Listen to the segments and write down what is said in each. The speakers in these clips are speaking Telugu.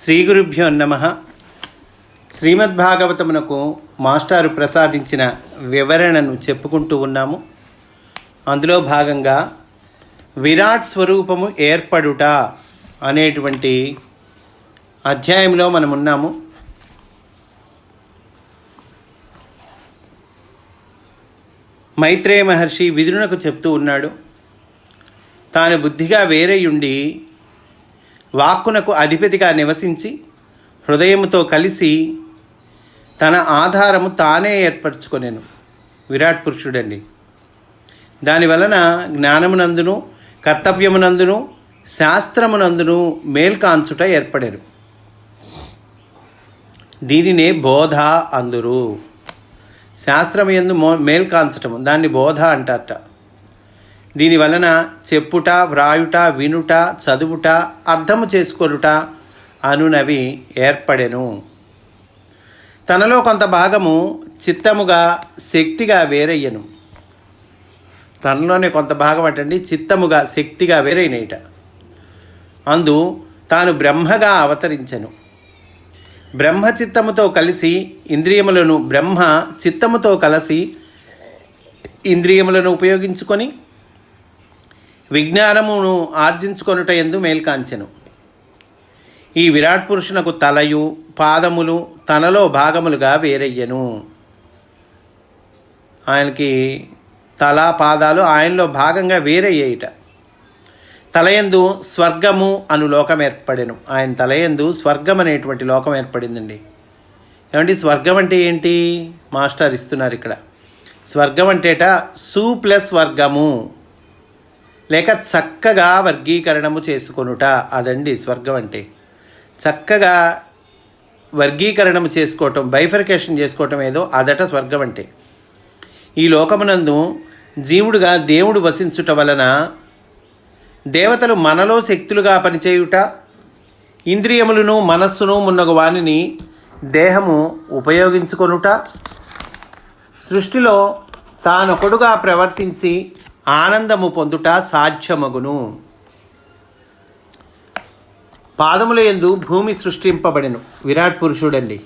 శ్రీ గురుభ్యో నమః. శ్రీమద్భాగవతమునకు మాస్టారు ప్రసాదించిన వివరణను చెప్పుకుంటూ ఉన్నాము. అందులో భాగంగా విరాట్ స్వరూపము ఏర్పడుట అనేటువంటి అధ్యాయంలో మనం ఉన్నాము. మైత్రేయ మహర్షి విదురునకు చెప్తూ ఉన్నాడు, తాను బుద్ధిగా వేరేయుండి వాక్కునకు అధిపతిగా నివసించి హృదయముతో కలిసి తన ఆధారము తానే ఏర్పరచుకొనెను. విరాట్ పురుషుడండి. దానివలన జ్ఞానమునందును కర్తవ్యమునందును శాస్త్రమునందును మేల్కాంచుట ఏర్పడెను. దీనినే బోధ అందురు. శాస్త్రము యందు మేల్కాంచటము, దాన్ని బోధ అంటారట. దీనివలన చెప్పుట, వ్రాయుట, వినుట, చదువుట, అర్థము చేసుకొనుట అనునవి ఏర్పడెను. తనలో కొంత భాగము చిత్తముగా శక్తిగా వేరయ్యను. తనలోనే కొంత భాగం అంటండి చిత్తముగా శక్తిగా వేరైనట. అందు తాను బ్రహ్మగా అవతరించెను. బ్రహ్మ చిత్తముతో కలిసి ఇంద్రియములను బ్రహ్మ చిత్తముతో కలిసి ఇంద్రియములను ఉపయోగించుకొని విజ్ఞానమును ఆర్జించుకొనుట యందు మేల్కాంచెను. ఈ విరాట్ పురుషునకు తలయు పాదములు తనలో భాగములుగా వేరయ్యను. ఆయనకి తల పాదాలు ఆయనలో భాగంగా వేరయ్యేట. తలయందు స్వర్గము అను లోకం ఏర్పడెను. ఆయన తలయందు స్వర్గం అనేటువంటి లోకం ఏర్పడిందండి. ఏమంటే స్వర్గం అంటే ఏంటి? మాస్టర్ ఇస్తున్నారు ఇక్కడ. స్వర్గం అంటేట ప్లస్ వర్గము లేక చక్కగా వర్గీకరణము చేసుకొనుట, అదండి స్వర్గం అంటే. చక్కగా వర్గీకరణము చేసుకోవటం, బైఫర్కేషన్ చేసుకోవటం ఏదో అదట స్వర్గం అంటే. ఈ లోకమునందు జీవుడుగా దేవుడు వసించుట వలన దేవతలు మనలో శక్తులుగా పనిచేయుట, ఇంద్రియములను మనస్సును మున్నగు వానిని దేహము ఉపయోగించుకొనుట, సృష్టిలో తానొకడుగా ప్రవర్తించి ఆనందము పొందుట సాధ్యమగును. పాదముల యందు భూమి సృష్టింపబడెను. విరాట్ పురుషుడండి.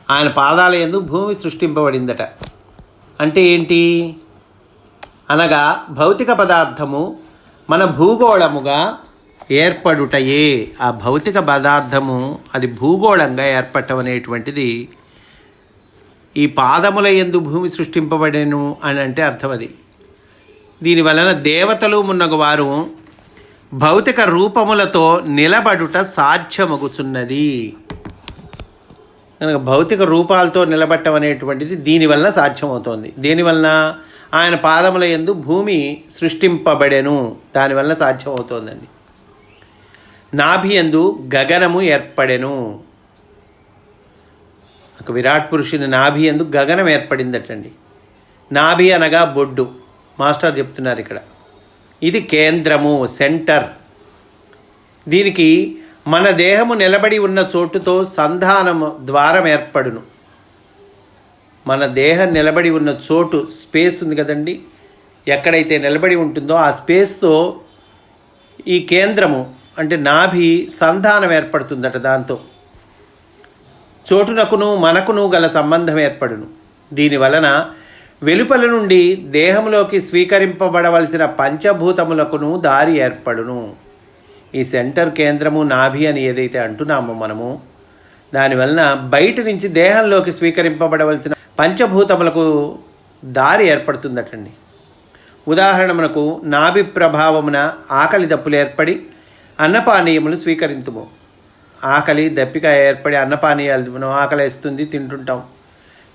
ఆయన పాదాల యందు భూమి సృష్టింపబడిందట. అంటే ఏంటి అనగా భౌతిక పదార్థము మన భూగోళముగా ఏర్పడుటయే. ఆ భౌతిక పదార్థము అది భూగోళంగా ఏర్పడటం అనేటువంటిది ఈ పాదముల యందు భూమి సృష్టింపబడెను అని అంటే అర్థం అది. దీనివలన దేవతలు మున్నగు వారు భౌతిక రూపములతో నిలబడుట సాధ్యమగుచున్నది. కనుక భౌతిక రూపాలతో నిలబడటం అనేటువంటిది దీనివలన సాధ్యమవుతోంది. దేనివలన? ఆయన పాదముల యందు భూమి సృష్టింపబడెను, దానివలన సాధ్యమవుతోందండి. నాభి యందు గగనము ఏర్పడెను. ఒక విరాట్ పురుషుని నాభి యందు గగనం ఏర్పడిందటండి. నాభి అనగా బొడ్డు. మాస్టర్ చెప్తున్నారు ఇక్కడ. ఇది కేంద్రము, సెంటర్. దీనికి మన దేహము నిలబడి ఉన్న చోటుతో సంధానము ద్వారం ఏర్పడును. మన దేహం నిలబడి ఉన్న చోటు స్పేస్ ఉంది కదండి, ఎక్కడైతే నిలబడి ఉంటుందో ఆ స్పేస్తో ఈ కేంద్రము అంటే నాభి సంధానం ఏర్పడుతుందట. దాంతో చోటునకును మనకును గల సంబంధం ఏర్పడును. దీనివలన వెలుపల నుండి దేహంలోకి స్వీకరింపబడవలసిన పంచభూతములకును దారి ఏర్పడును. ఈ సెంటర్ కేంద్రము నాభి అని ఏదైతే అంటున్నామో మనము, దానివలన బయట నుంచి దేహంలోకి స్వీకరింపబడవలసిన పంచభూతములకు దారి ఏర్పడుతుందటండి. ఉదాహరణకు నాభి ప్రభావమున ఆకలి దప్పులు ఏర్పడి అన్నపానీయములు స్వీకరింతుము. ఆకలి దప్పిక ఏర్పడి అన్నపానీయాలు మనం ఆకలి వేస్తుంది తింటుంటాం,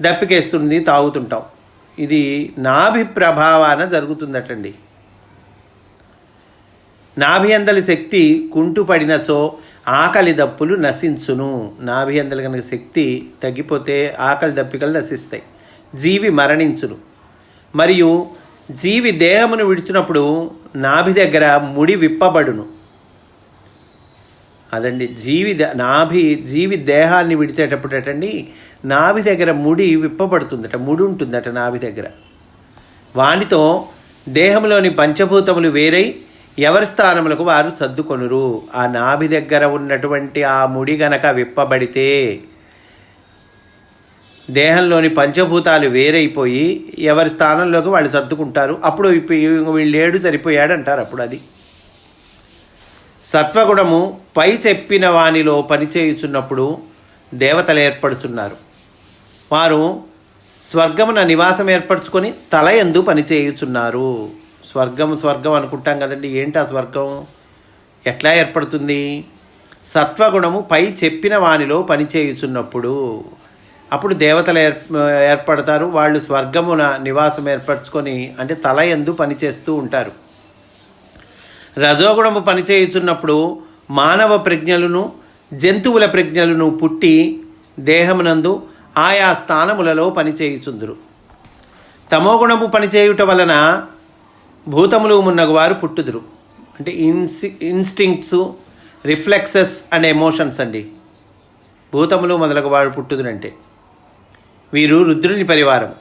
దప్పికేస్తుంది తాగుతుంటాం. ఇది నాభి ప్రభావాన జరుగుతుందటండి. నాభి అందలి శక్తి కుంటుపడినచో ఆకలి దప్పులు నశించును. నాభి అందలి కనుక శక్తి తగ్గిపోతే ఆకలి దప్పికలు నశిస్తాయి, జీవి మరణించును. మరియు జీవి దేహమును విడిచినప్పుడు నాభి దగ్గర ముడి విప్పబడును. అదండి జీవి దేహాన్ని విడిచేటప్పుడు అటండి నాభి దగ్గర ముడి విప్పబడుతుందట, ముడి ఉంటుందట నాభి దగ్గర. వానితో దేహంలోని పంచభూతములు వేరై ఎవరి స్థానములకు వారు సర్దుకొనురు. ఆ నాభి దగ్గర ఉన్నటువంటి ఆ ముడి గనక విప్పబడితే దేహంలోని పంచభూతాలు వేరైపోయి ఎవరి స్థానంలోకి వాళ్ళు సర్దుకుంటారు. అప్పుడు వీళ్ళేడు సరిపోయాడు అంటారు. అప్పుడు అది సత్వగుణము పై చెప్పిన వానిలో పనిచేయుచున్నప్పుడు దేవతలు ఏర్పడుతున్నారు. వారు స్వర్గమున నివాసం ఏర్పరచుకొని తల యందు పనిచేయుచున్నారు. స్వర్గం అనుకుంటాం కదండి. ఏంటి ఆ స్వర్గం ఎట్లా ఏర్పడుతుంది? సత్వగుణము పై చెప్పిన వానిలో పనిచేయుచున్నప్పుడు అప్పుడు దేవతలు ఏర్పడతారు. వాళ్ళు స్వర్గమున నివాసం ఏర్పరచుకొని అంటే తల యందు పనిచేస్తూ ఉంటారు. రజోగుణము పనిచేయుచున్నప్పుడు మానవ ప్రజ్ఞలను జంతువుల ప్రజ్ఞలను పుట్టి దేహమునందు ఆయా స్థానములలో పనిచేయుచుందురు. తమోగుణము పనిచేయుట వలన భూతములు మున్నగువారు పుట్టుదురు. అంటే ఇన్స్టింక్ట్స్, రిఫ్లెక్సెస్ అండ్ ఎమోషన్స్ అండి. భూతములు మొదలగు వారు పుట్టుదురంటే వీరు రుద్రుని పరివారం.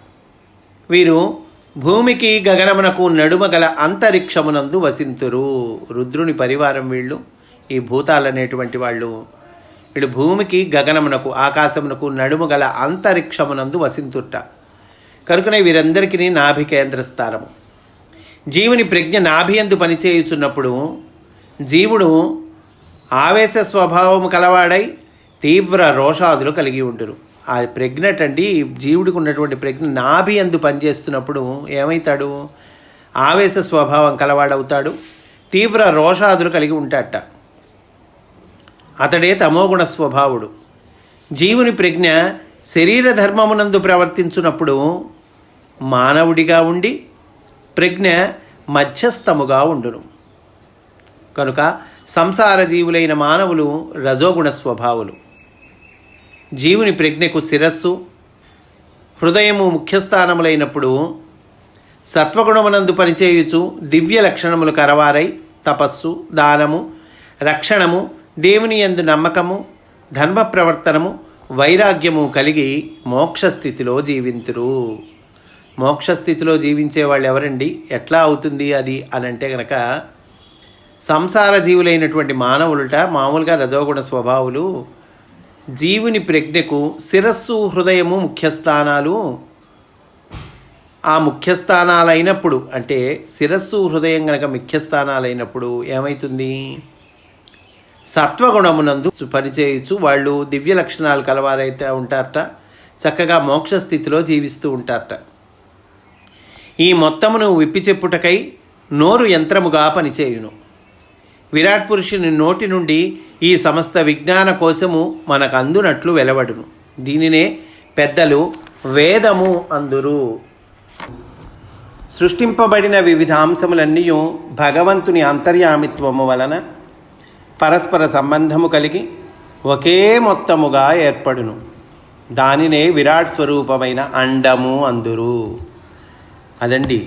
వీరు భూమికి గగనమునకు నడుమ గల అంతరిక్షమునందు వసింతురు. రుద్రుని పరివారం వీళ్ళు. ఈ భూతాలు అనేటువంటి వీళ్ళు భూమికి గగనమునకు ఆకాశమునకు నడుము గల అంతరిక్షమునందు వసింతుట. కనుకనే వీరందరికీ నాభి కేంద్ర స్థానము. జీవుని ప్రజ్ఞ నాభి యందు పనిచేయుచున్నప్పుడు జీవుడు ఆవేశ స్వభావము కలవాడై తీవ్ర రోషాదులు కలిగి ఉండును. ఆ ప్రజ్ఞట్ అండి, జీవుడికి ఉన్నటువంటి ప్రజ్ఞ నాభి యందు పనిచేస్తున్నప్పుడు ఏమవుతాడు? ఆవేశ స్వభావం కలవాడవుతాడు, తీవ్ర రోషాదులు కలిగి ఉంటాడట. అతడే తమోగుణ స్వభావుడు. జీవుని ప్రజ్ఞ శరీర ధర్మమునందు ప్రవర్తించున్నప్పుడు మానవుడిగా ఉండి ప్రజ్ఞ మధ్యస్థముగా ఉండును. కనుక సంసార జీవులైన మానవులు రజోగుణ స్వభావులు. జీవుని ప్రజ్ఞకు శిరస్సు హృదయము ముఖ్యస్థానములైనప్పుడు సత్వగుణమునందు పనిచేయుచు దివ్య లక్షణములు కరవారై తపస్సు, దానము, రక్షణము, దేవుని యందు నమ్మకము, ధర్మ ప్రవర్తనము, వైరాగ్యము కలిగి మోక్షస్థితిలో జీవింతురు. మోక్షస్థితిలో జీవించే వాళ్ళు ఎవరండి? ఎట్లా అవుతుంది అది అని అంటే కనుక సంసార జీవులైనటువంటి మానవులట మామూలుగా రజోగుణ స్వభావులు. జీవుని ప్రజ్ఞకు శిరస్సు, హృదయము ముఖ్యస్థానాలు. ఆ ముఖ్యస్థానాలైనప్పుడు అంటే శిరస్సు, హృదయం కనుక ముఖ్యస్థానాలైనప్పుడు ఏమవుతుంది? సత్వగుణమునందు పనిచేయచ్చు వాళ్ళు దివ్య లక్షణాలు కలవారైతే ఉంటారట. చక్కగా మోక్షస్థితిలో జీవిస్తూ ఉంటారట. ఈ మొత్తమును విప్పి చెప్పుటకై నోరు యంత్రముగా పనిచేయును. విరాట్ పురుషుని నోటి నుండి ఈ సమస్త విజ్ఞాన కోశము మనకు అందునట్లు వెలవడును. దీనినే పెద్దలు వేదము అందురు. సృష్టింపబడిన వివిధ అంశములన్నీ భగవంతుని అంతర్యామిత్వము వలన పరస్పర సంబంధము కలిగి ఒకే మొత్తముగా ఏర్పడును. దానినే విరాట్ స్వరూపమైన అండము అందురు. అదండి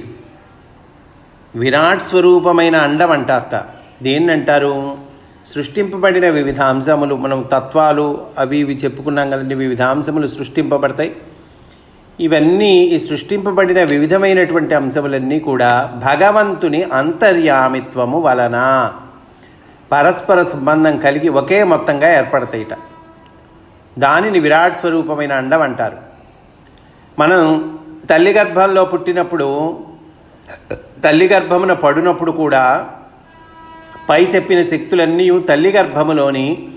విరాట్ స్వరూపమైన అండం అంటారట. దేన్నంటారు? సృష్టింపబడిన వివిధ అంశములు, మనం తత్వాలు అవి ఇవి చెప్పుకున్నాం కదండి. వివిధ అంశములు సృష్టింపబడతాయి. ఇవన్నీ ఈ సృష్టింపబడిన వివిధమైనటువంటి అంశములన్నీ కూడా భగవంతుని అంతర్యామిత్వము వలన పరస్పర సంబంధం కలిగి ఒకే మొత్తంగా ఏర్పడతాయిట. దానిని విరాట్ స్వరూపమైన అండం అంటారు. మనం తల్లి గర్భంలో పుట్టినప్పుడు, తల్లి గర్భమున పడినప్పుడు కూడా పై చెప్పిన శక్తులన్నీ తల్లి గర్భములోని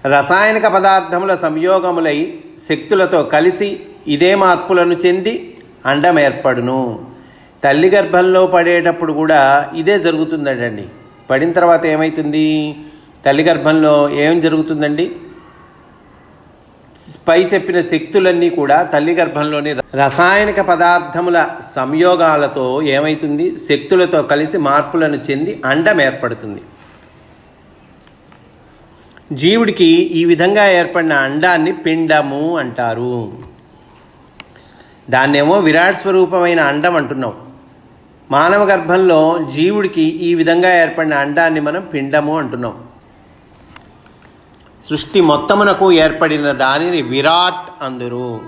రసాయనిక పదార్థముల సంయోగములై శక్తులతో కలిసి ఇదే మార్పులను చెంది అండం ఏర్పడును. తల్లి గర్భంలో పడేటప్పుడు కూడా ఇదే జరుగుతుందండి. పడిన తర్వాత ఏమవుతుంది? తల్లి గర్భంలో ఏం జరుగుతుందండి? పై చెప్పిన శక్తులన్నీ కూడా తల్లి గర్భంలోని రసాయనిక పదార్థముల సంయోగాలతో ఏమవుతుంది? శక్తులతో కలిసి మార్పులను చెంది అండం ఏర్పడుతుంది. జీవుడికి ఈ విధంగా ఏర్పడిన అండాన్ని పిండము అంటారు. దాన్నేమో విరాట్ స్వరూపమైన అండం అంటున్నాం. మానవ గర్భంలో జీవుడికి ఈ విధంగా ఏర్పడిన అండాన్ని మనం పిండము అంటున్నాం. సృష్టి మొత్తమునకు ఏర్పడిన దానిని విరాట్ అందురు.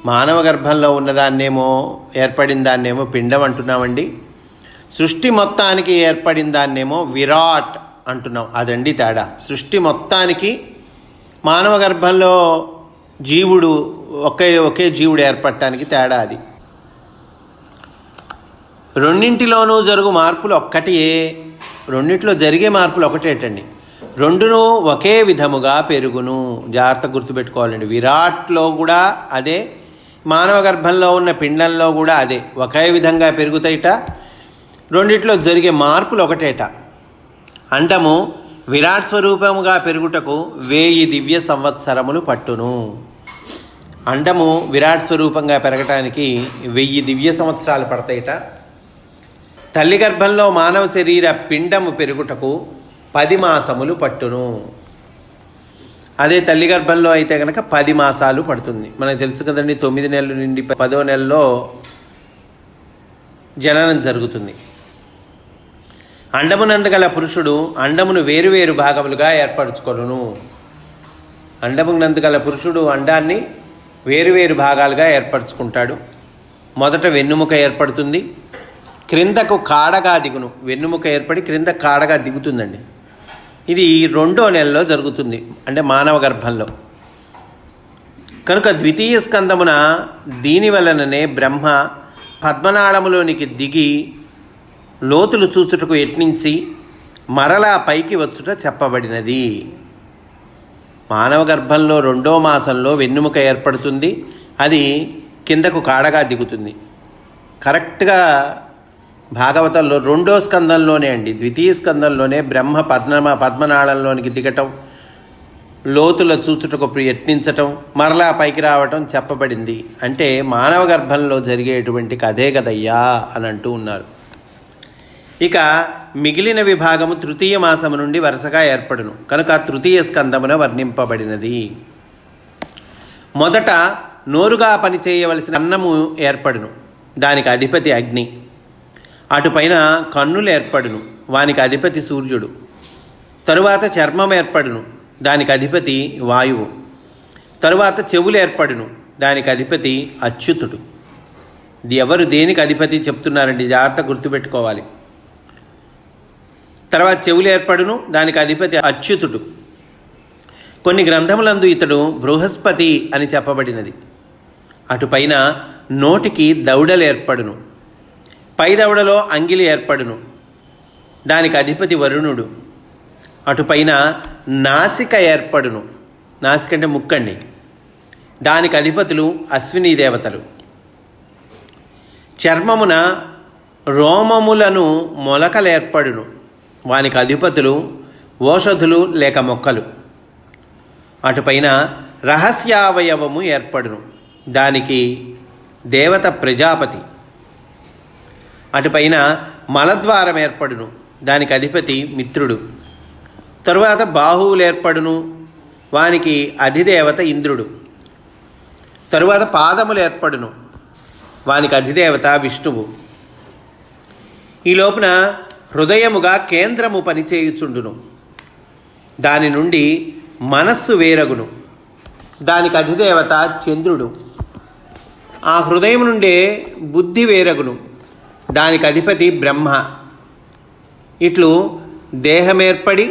మానవ గర్భంలో ఉన్నదాన్నేమో ఏర్పడిన దాన్నేమో పిండం అంటున్నామండి. సృష్టి మొత్తానికి ఏర్పడిన దాన్నేమో విరాట్ అంటున్నాం. అదండి తేడా. సృష్టి మొత్తానికి మానవ గర్భంలో జీవుడు ఒకే జీవుడు ఏర్పడటానికి తేడా అది. రెండింటిలోనూ జరుగు మార్పులు ఒక్కటియే. రెండింటిలో జరిగే మార్పులు ఒకటేటండి. రెండును ఒకే విధముగా పెరుగును. జాగ్రత్త గుర్తుపెట్టుకోవాలండి. విరాట్లో కూడా అదే, మానవ గర్భంలో ఉన్న పిండంలో కూడా అదే, ఒకే విధంగా పెరుగుతాయిట. రెండిట్లో జరిగే మార్పులు ఒకటేట. అండము విరాట్ స్వరూపముగా పెరుగుటకు 1000 దివ్య సంవత్సరములు పట్టును. అండము విరాట్ స్వరూపంగా పెరగటానికి 1000 దివ్య సంవత్సరాలు పడతాయిట. తల్లి గర్భంలో మానవ శరీర పిండము పెరుగుటకు 10 మాసములు పట్టును. అదే తల్లి గర్భంలో అయితే కనుక 10 మాసాలు పడుతుంది. మనకు తెలుసు కదండి, 9 నెలల నుండి 10వ నెలలో జననం జరుగుతుంది. అండమునందుగల పురుషుడు అండమును వేరువేరు భాగములుగా ఏర్పరచుకొనును. అండమునందుగల పురుషుడు అండాన్ని వేరువేరు భాగాలుగా ఏర్పరచుకుంటాడు. మొదట వెన్నుముక ఏర్పడుతుంది, క్రిందకు కాడగా దిగును. వెన్నుముక ఏర్పడి క్రింద కాడగా దిగుతుందండి. ఇది 2వ నెలలో జరుగుతుంది, అంటే మానవ గర్భంలో. కనుక ద్వితీయ స్కందమున దీని వలననే బ్రహ్మ పద్మనాళములోనికి దిగి లోతులు చూచుటకు యత్నించి మరలా పైకి వచ్చుట చెప్పబడినది. మానవ గర్భంలో 2వ మాసంలో వెన్నుముక ఏర్పడుతుంది, అది కిందకు కాడగా దిగుతుంది. కరెక్ట్గా భాగవతంలో 2వ స్కందంలోనే అండి, ద్వితీయ స్కందంలోనే బ్రహ్మ పద్మనాళంలోనికి దిగటం, లోతుల చూచుటకు యత్నించటం, మరలా పైకి రావటం చెప్పబడింది. అంటే మానవ గర్భంలో జరిగేటువంటి కథే కదయ్యా అని అంటూ ఉన్నారు. ఇక మిగిలిన విభాగము తృతీయ మాసము నుండి వరుసగా ఏర్పడును. కనుక తృతీయ స్కందమున వర్ణింపబడినది. మొదట నోరుగా పనిచేయవలసిన అన్నము ఏర్పడును, దానికి అధిపతి అగ్ని. అటుపైన కన్నులు ఏర్పడును, వానికి అధిపతి సూర్యుడు. తరువాత చర్మం ఏర్పడును, దానికి అధిపతి వాయువు. తరువాత చెవులు ఏర్పడును, దానికి అధిపతి అచ్యుతుడు. ఎవరు దేనికి అధిపతి చెప్తున్నారండి, జాగ్రత్త గుర్తుపెట్టుకోవాలి. తర్వాత చెవులు ఏర్పడును, దానికి అధిపతి అచ్యుతుడు. కొన్ని గ్రంథములందు ఇతడు బృహస్పతి అని చెప్పబడినది. అటుపైన నోటికి దౌడలు ఏర్పడును, పై దౌడలో అంగిలి ఏర్పడును, దానికి అధిపతి వరుణుడు. అటుపైన నాసిక ఏర్పడును, నాసిక అంటే ముక్కండి, దానికి అధిపతులు అశ్విని దేవతలు. చర్మమున రోమములను మొలకలు ఏర్పడును, వానికి అధిపతులు ఓషధులు లేక మొక్కలు. అటుపైన రహస్యావయవము ఏర్పడును, దానికి దేవత ప్రజాపతి. అటుపైన మలద్వారం ఏర్పడును, దానికి అధిపతి మిత్రుడు. తరువాత బాహువులు ఏర్పడును, వానికి అధిదేవత ఇంద్రుడు. తరువాత పాదములు ఏర్పడును, వానికి అధిదేవత విష్ణువు. ఈ లోపున హృదయముగా కేంద్రము పనిచేయుచుండును, దాని నుండి మనస్సు వేరగును, దానికి అధిదేవత చంద్రుడు. ఆ హృదయం నుండే బుద్ధి వేరగును, దానికి అధిపతి బ్రహ్మ. ఇట్లు దేహమేర్పడి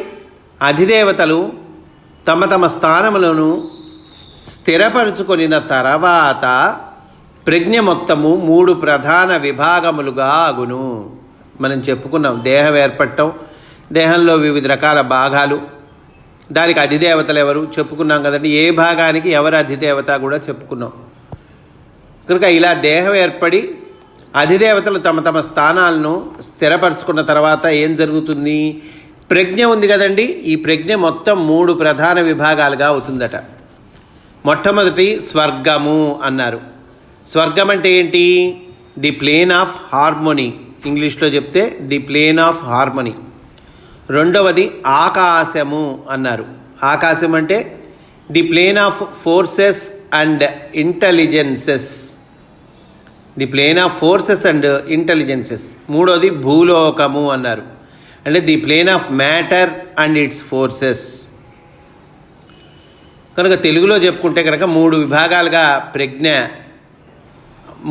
అధిదేవతలు తమ తమ స్థానములను స్థిరపరుచుకొనిన తర్వాత ప్రజ్ఞ మొత్తము 3 ప్రధాన విభాగములుగా అగును. మనం చెప్పుకున్నాం, దేహం ఏర్పడటం, దేహంలో వివిధ రకాల భాగాలు, దానికి అధిదేవతలు ఎవరు చెప్పుకున్నాం కదండి. ఏ భాగానికి ఎవరు అధిదేవత కూడా చెప్పుకున్నాం. కనుక ఇలా దేహం ఏర్పడి అధిదేవతలు తమ తమ స్థానాలను స్థిరపరచుకున్న తర్వాత ఏం జరుగుతుంది? ప్రజ్ఞ ఉంది కదండి, ఈ ప్రజ్ఞ మొత్తం 3 ప్రధాన విభాగాలుగా అవుతుందట. మొట్టమొదటి స్వర్గము అన్నారు. స్వర్గం అంటే ఏంటి? ది ప్లేన్ ఆఫ్ హార్మోనీ, ఇంగ్లీష్లో చెప్తే ది ప్లేన్ ఆఫ్ హార్మోనీ. రెండవది ఆకాశము అన్నారు. ఆకాశం అంటే the plane of forces and intelligences, the plane of forces and intelligences. మూడవది భూలోకము అన్నారు, అంటే the plane of matter and its forces. కనుక తెలుగులో చెప్పుకుంటే కనుక 3 విభాగాలుగా ప్రజ్ఞ,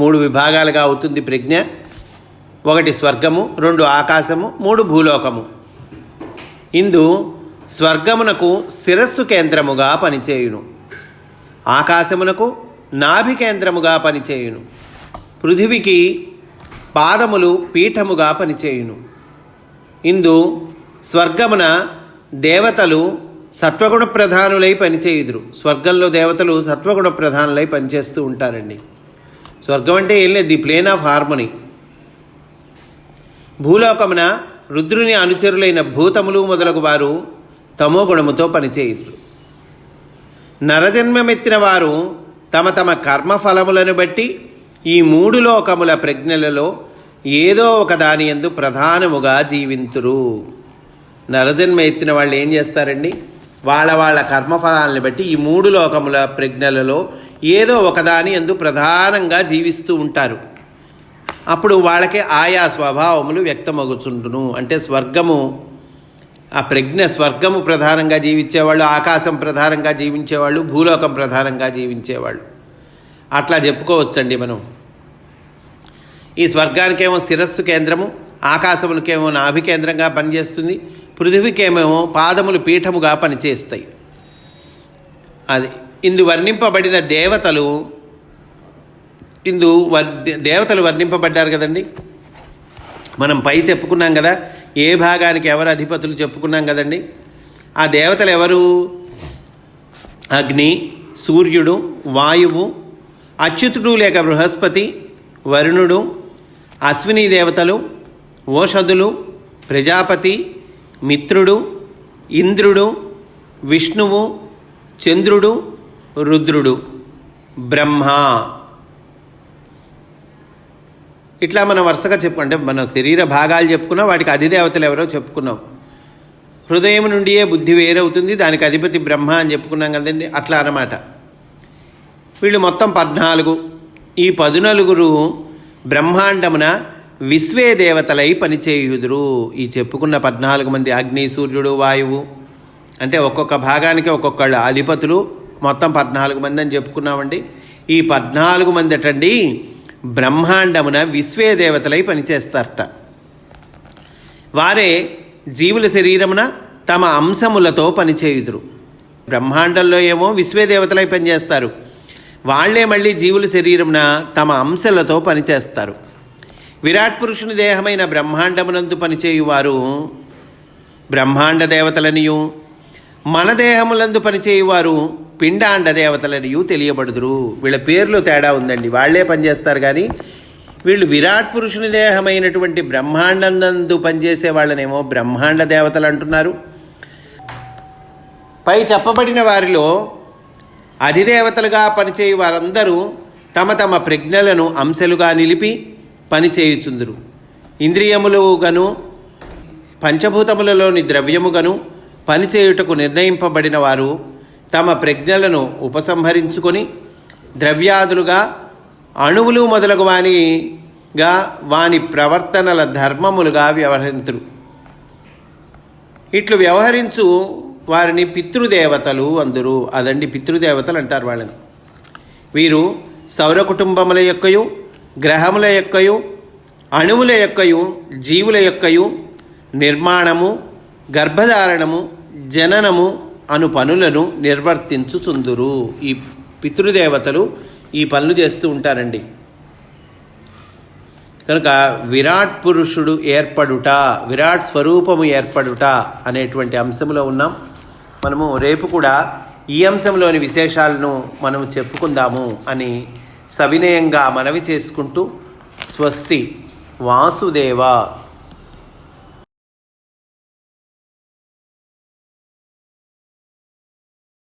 3 విభాగాలుగా అవుతుంది ప్రజ్ఞ. 1 స్వర్గము, 2 ఆకాశము, 3 భూలోకము. ఇందు స్వర్గమునకు శిరస్సు కేంద్రముగా పనిచేయును, ఆకాశమునకు నాభి కేంద్రముగా పనిచేయును, పృథివికి పాదములు పీఠముగా పనిచేయును. ఇందు స్వర్గమున దేవతలు సత్వగుణ ప్రధానులై పనిచేయుదురు. స్వర్గంలో దేవతలు సత్వగుణ ప్రధానులై పనిచేస్తూ ఉంటారండి. స్వర్గం అంటే ఏం లేదు, ది ప్లేన్ ఆఫ్ హార్మనీ. భూలోకమున రుద్రుని అనుచరులైన భూతములు మొదలగు వారు తమో గుణముతో పనిచేయుదురు. నరజన్మమెత్తిన వారు తమ తమ కర్మఫలములను బట్టి ఈ 3 లోకముల ప్రజ్ఞలలో ఏదో ఒక దాని యందు ప్రధానముగా జీవింతురు. నరజన్మ ఎత్తిన వాళ్ళు ఏం చేస్తారండి, వాళ్ళ కర్మఫలాలను బట్టి ఈ 3 లోకముల ప్రజ్ఞలలో ఏదో ఒకదాని యందు ప్రధానంగా జీవిస్తూ ఉంటారు. అప్పుడు వాళ్ళకి ఆయా స్వభావములు వ్యక్తమగుచుండును. అంటే స్వర్గము, ఆ ప్రజ్ఞ స్వర్గము ప్రధానంగా జీవించేవాళ్ళు, ఆకాశం ప్రధానంగా జీవించేవాళ్ళు, భూలోకం ప్రధానంగా జీవించేవాళ్ళు, అట్లా చెప్పుకోవచ్చండి మనం. ఈ స్వర్గానికేమో శిరస్సు కేంద్రము, ఆకాశములకేమో నాభి కేంద్రంగా పనిచేస్తుంది, పృథివికేమో పాదములు పీఠముగా పనిచేస్తాయి. అది ఇందు వర్ణింపబడిన దేవతలు, దేవతలు వర్ణింపబడ్డారు కదండి. మనం పై చెప్పుకున్నాం కదా, ఏ భాగానికి ఎవరు అధిపతులు చెప్పుకున్నాం కదండి. ఆ దేవతలు ఎవరు? అగ్ని, సూర్యుడు, వాయువు, అచ్యుతుడు లేక బృహస్పతి, వరుణుడు, అశ్విని దేవతలు, ఓషధులు, ప్రజాపతి, మిత్రుడు, ఇంద్రుడు, విష్ణువు, చంద్రుడు, రుద్రుడు, బ్రహ్మ. ఇట్లా మనం వరుసగా అంటే మన శరీర భాగాలు చెప్పుకున్నాం, వాటికి అధిదేవతలు ఎవరో చెప్పుకున్నాం. హృదయం నుండియే బుద్ధి వేరవుతుంది, దానికి అధిపతి బ్రహ్మ అని చెప్పుకున్నాం కదండి. అట్లా అన్నమాట. వీళ్ళు మొత్తం 14. ఈ 14 బ్రహ్మాండమున విశ్వే దేవతలై పనిచేయుదురు. ఈ చెప్పుకున్న 14 మంది అగ్ని, సూర్యుడు, వాయువు అంటే ఒక్కొక్క భాగానికి ఒక్కొక్కళ్ళు అధిపతులు, మొత్తం 14 మంది అని చెప్పుకున్నామండి. ఈ 14 మంది అటండి బ్రహ్మాండమున విశ్వే దేవతలై పనిచేస్తారట. వారే జీవుల శరీరమున తమ అంశములతో పనిచేయుదురు. బ్రహ్మాండంలో ఏమో విశ్వే దేవతలై పనిచేస్తారు, వాళ్లే మళ్ళీ జీవుల శరీరమున తమ అంశలతో పనిచేస్తారు. విరాట్ పురుషుని దేహమైన బ్రహ్మాండమునందు పనిచేయువారు బ్రహ్మాండ దేవతలనియు, మన దేహములందు పనిచేయువారు పిండాండ దేవతలనియు తెలియబడుదురు. వీళ్ళ పేర్లు తేడా ఉందండి, వాళ్లే పనిచేస్తారు. కానీ వీళ్ళు విరాట్ పురుషుని దేహమైనటువంటి బ్రహ్మాండందు పనిచేసే వాళ్ళనేమో బ్రహ్మాండ దేవతలు అంటున్నారు. పై చెప్పబడిన వారిలో అధిదేవతలుగా పనిచేయు వారందరూ తమ తమ ప్రజ్ఞలను అంశలుగా నిలిపి పనిచేయుచుందురు. ఇంద్రియములుగను పంచభూతములలోని ద్రవ్యముగను పనిచేయుటకు నిర్ణయింపబడిన వారు తమ ప్రజ్ఞలను ఉపసంహరించుకొని ద్రవ్యాదులుగా, అణువులు మొదలగు వానిగా వాని ప్రవర్తనల ధర్మములుగా వ్యవహరింతురు. ఇట్లు వ్యవహరించు వారిని పితృదేవతలు అందురు. అదండి పితృదేవతలు అంటారు వాళ్ళని. వీరు సౌర కుటుంబముల యొక్కయు, గ్రహముల యొక్కయు, అణువుల యొక్కయు, జీవుల యొక్కయు నిర్మాణము, గర్భధారణము, జననము అను పనులను నిర్వర్తించుచుందురు. ఈ పితృదేవతలు ఈ పనులు చేస్తూ ఉంటారండి. కనుక విరాట్ పురుషుడు ఏర్పడుట, విరాట్ స్వరూపము ఏర్పడుట అనేటువంటి అంశంలో ఉన్నాం మనము. రేపు కూడా ఈ అంశంలోని విశేషాలను మనము చెప్పుకుందాము అని సవినయంగా మనవి చేసుకుంటూ, స్వస్తి. వాసుదేవ.